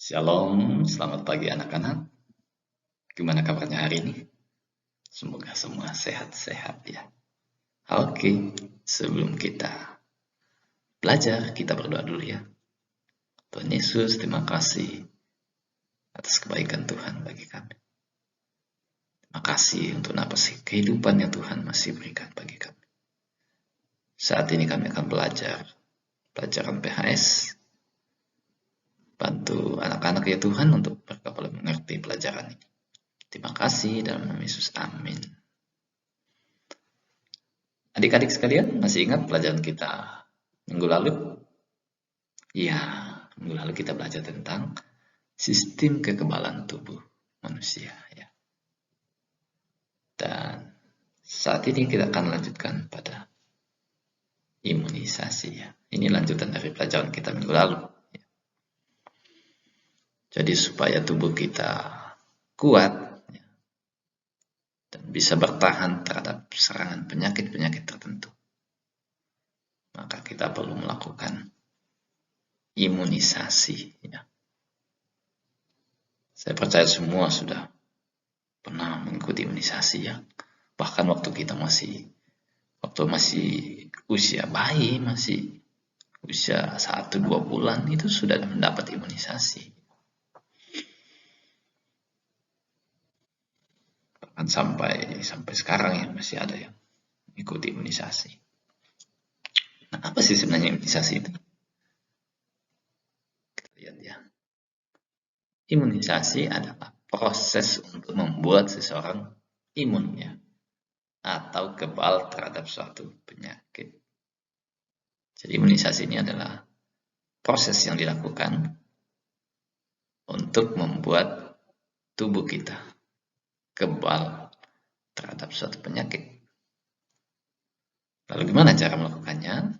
Shalom, selamat pagi anak-anak. Gimana kabarnya hari ini? Semoga semua sehat-sehat ya. Oke, sebelum kita belajar, kita berdoa dulu ya. Tuhan Yesus, terima kasih atas kebaikan Tuhan bagi kami. Terima kasih untuk napas kehidupan yang Tuhan masih berikan bagi kami. Saat ini kami akan belajar pelajaran PHS. Bantu anak-anak ya Tuhan untuk berkepala mengerti pelajaran ini. Terima kasih dalam nama Yesus. Amin. Adik-adik sekalian, masih ingat pelajaran kita minggu lalu? Ya, minggu lalu kita belajar tentang sistem kekebalan tubuh manusia. Ya. Dan saat ini kita akan lanjutkan pada imunisasi. Ya. Ini lanjutan dari pelajaran kita minggu lalu. Ya. Jadi supaya tubuh kita kuat ya, dan bisa bertahan terhadap serangan penyakit-penyakit tertentu, maka kita perlu melakukan imunisasi. Ya. Saya percaya semua sudah pernah mengikuti imunisasi ya. Bahkan waktu masih usia bayi, masih usia 1-2 bulan itu sudah mendapat imunisasi. Bahkan sampai sekarang ya masih ada yang mengikuti imunisasi. Nah, apa sih sebenarnya imunisasi itu? Kita lihat ya. Imunisasi adalah proses untuk membuat seseorang imun ya, atau kebal terhadap suatu penyakit. Jadi imunisasi ini adalah proses yang dilakukan untuk membuat tubuh kita kebal terhadap suatu penyakit. Lalu gimana cara melakukannya?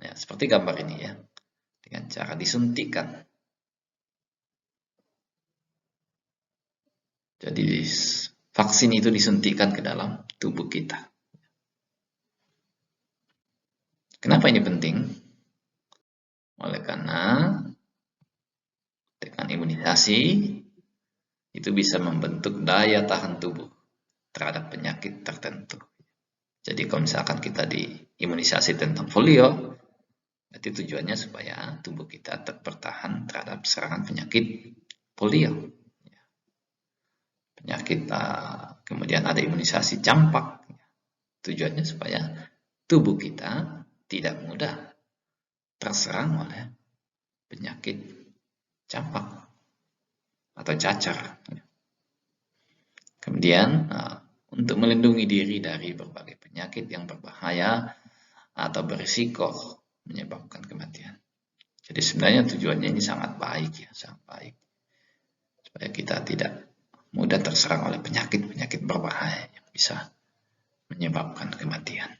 Ya, seperti gambar ini ya, dengan cara disuntikan. Jadi vaksin itu disuntikan ke dalam tubuh kita. Kenapa ini penting? Oleh karena dengan imunisasi itu bisa membentuk daya tahan tubuh terhadap penyakit tertentu. Jadi kalau misalkan kita diimunisasi tentang polio, berarti tujuannya supaya tubuh kita tetap bertahan terhadap serangan penyakit polio. Kemudian ada imunisasi campak. Tujuannya supaya tubuh kita tidak mudah terserang oleh penyakit campak atau cacar. Kemudian untuk melindungi diri dari berbagai penyakit yang berbahaya atau berisiko menyebabkan kematian. Jadi sebenarnya tujuannya ini sangat baik ya, sangat baik. Supaya kita tidak mudah terserang oleh penyakit-penyakit berbahaya yang bisa menyebabkan kematian.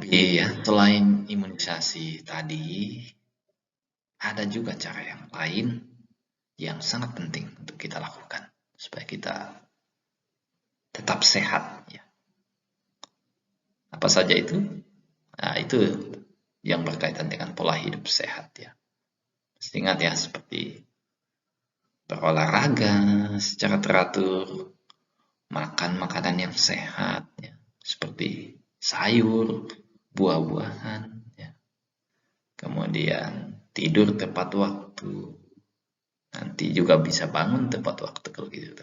Iya, selain imunisasi tadi, ada juga cara yang lain yang sangat penting untuk kita lakukan supaya kita tetap sehat. Ya. Apa saja itu? Nah, itu yang berkaitan dengan pola hidup sehat ya. Mesti ingat ya, seperti berolahraga secara teratur, makan makanan yang sehat ya, seperti sayur, buah-buahan ya. Kemudian tidur tepat waktu. Nanti juga bisa bangun tepat waktu kalau gitu,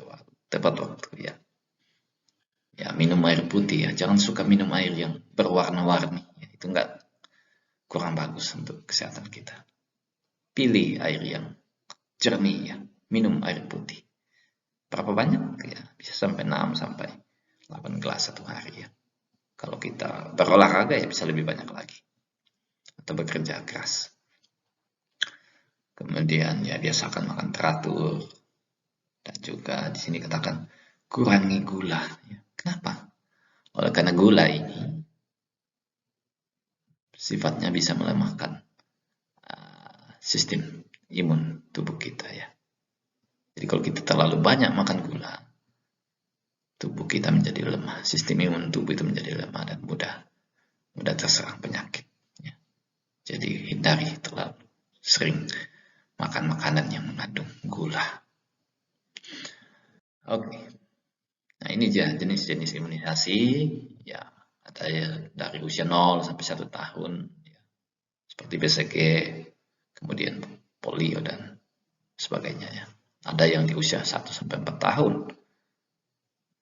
tepat waktu ya. Ya, minum air putih ya, jangan suka minum air yang berwarna-warni ya. Itu kurang bagus untuk kesehatan kita. Pilih air yang jernih ya, minum air putih. Berapa banyak? Ya, bisa sampai 6 sampai 8 gelas satu hari ya. Kalau kita berolahraga ya bisa lebih banyak lagi. Atau bekerja keras. Kemudian ya biasakan makan teratur. Dan juga di sini katakan kurangi gula ya. Kenapa? Oleh karena gula ini sifatnya bisa melemahkan sistem imun tubuh kita ya. Jadi kalau kita terlalu banyak makan gula, tubuh kita menjadi lemah, sistem imun tubuh itu menjadi lemah dan mudah terserang penyakit. Ya. Jadi hindari terlalu sering makan makanan yang mengandung gula. Oke. Nah, ini jenis-jenis imunisasi ya, ada ya dari usia 0 sampai 1 tahun ya, seperti BCG, kemudian polio dan sebagainya ya. Ada yang di usia 1 sampai 4 tahun.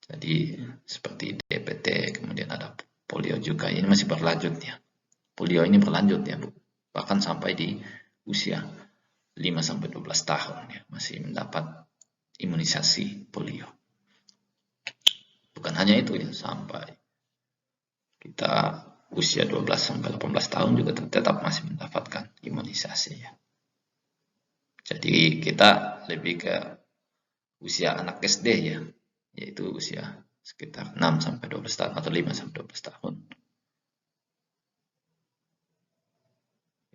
Jadi seperti DPT, kemudian ada polio juga. Ini masih berlanjut ya. Polio ini berlanjut ya, Bu. Bahkan sampai di usia 5 sampai 12 tahun ya, masih mendapat imunisasi polio. Bukan hanya itu ya, sampai kita usia 12 sampai 18 tahun juga tetap masih mendapatkan imunisasi ya. Jadi kita lebih ke usia anak SD ya, yaitu usia sekitar 6 sampai 12 tahun atau 5 sampai 12 tahun.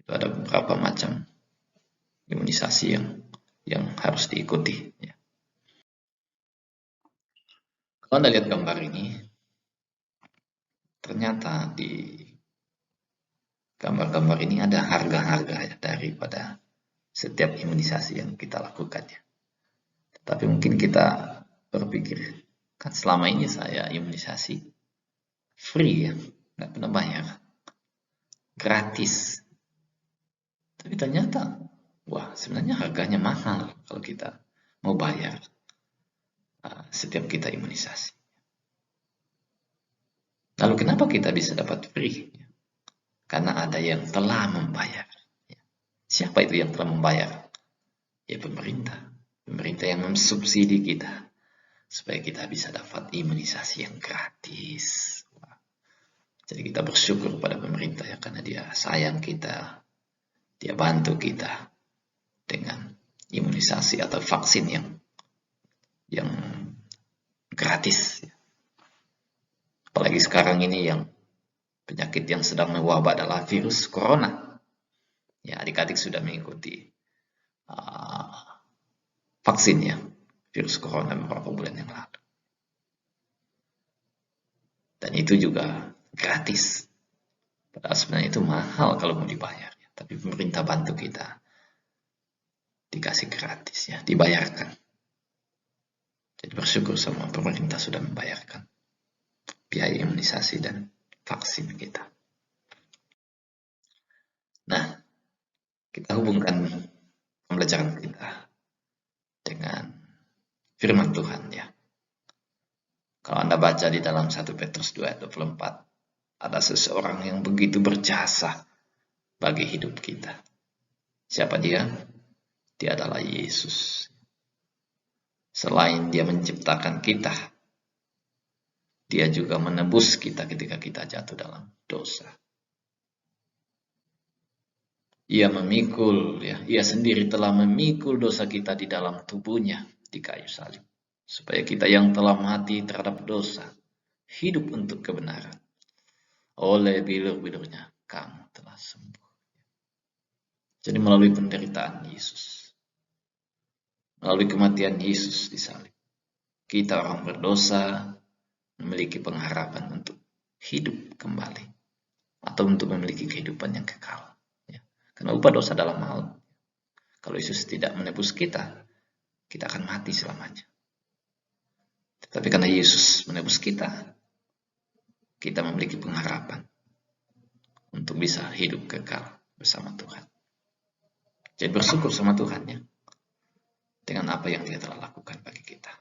Itu ada beberapa macam imunisasi yang harus diikuti ya. Kalau Anda lihat gambar ini, ternyata di gambar-gambar ini ada harga-harga ya, daripada setiap imunisasi yang kita lakukan ya. Tapi mungkin kita berpikir, kan selama ini saya imunisasi free ya, nggak pernah bayar, gratis. Tapi ternyata, wah sebenarnya harganya mahal kalau kita mau bayar setiap kita imunisasi. Lalu kenapa kita bisa dapat free? Karena ada yang telah membayar. Siapa itu yang telah membayar? Ya pemerintah. Pemerintah yang mensubsidi kita supaya kita bisa dapat imunisasi yang gratis. Jadi kita bersyukur pada pemerintah ya, karena dia sayang kita, dia bantu kita dengan imunisasi atau vaksin yang gratis. Apalagi sekarang ini yang penyakit yang sedang mewabah adalah virus corona. Ya, adik-adik sudah mengikuti vaksinnya virus corona beberapa bulan yang lalu. Dan itu juga gratis. Padahal sebenarnya itu mahal kalau mau dibayar. Ya. Tapi pemerintah bantu kita. Dikasih gratis ya, dibayarkan. Jadi bersyukur sama pemerintah sudah membayarkan biaya imunisasi dan vaksin kita. Nah, kita hubungkan pembelajaran kita dengan firman Tuhan ya. Kalau Anda baca di dalam 1 Petrus 2 ayat 24, ada seseorang yang begitu berjasa bagi hidup kita. Siapa dia? Dia adalah Yesus. Selain dia menciptakan kita, dia juga menebus kita ketika kita jatuh dalam dosa. Ia memikul, ya, ia sendiri telah memikul dosa kita di dalam tubuhnya di kayu salib. Supaya kita yang telah mati terhadap dosa, hidup untuk kebenaran. Oleh bilur-bilurnya, kamu telah sembuh. Jadi melalui penderitaan Yesus, melalui kematian Yesus di salib, kita orang berdosa memiliki pengharapan untuk hidup kembali atau untuk memiliki kehidupan yang kekal ya. Karena upah dosa dalam maut. Kalau Yesus tidak menebus kita, kita akan mati selamanya. Tetapi karena Yesus menebus kita, kita memiliki pengharapan untuk bisa hidup kekal bersama Tuhan. Jadi bersyukur sama Tuhan ya, dengan apa yang Dia telah lakukan bagi kita.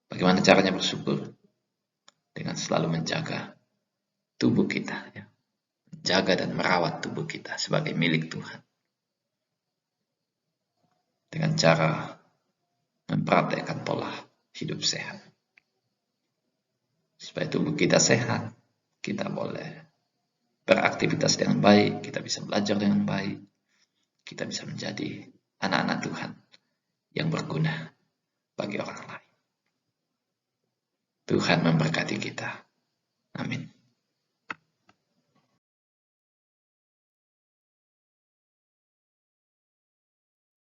Bagaimana caranya bersyukur? Dengan selalu menjaga tubuh kita, ya. Menjaga dan merawat tubuh kita sebagai milik Tuhan. Dengan cara mempraktekkan pola hidup sehat. Supaya tubuh kita sehat, kita boleh beraktivitas dengan baik, kita bisa belajar dengan baik, kita bisa menjadi anak-anak Tuhan yang berguna bagi orang lain. Tuhan memberkati kita. Amin.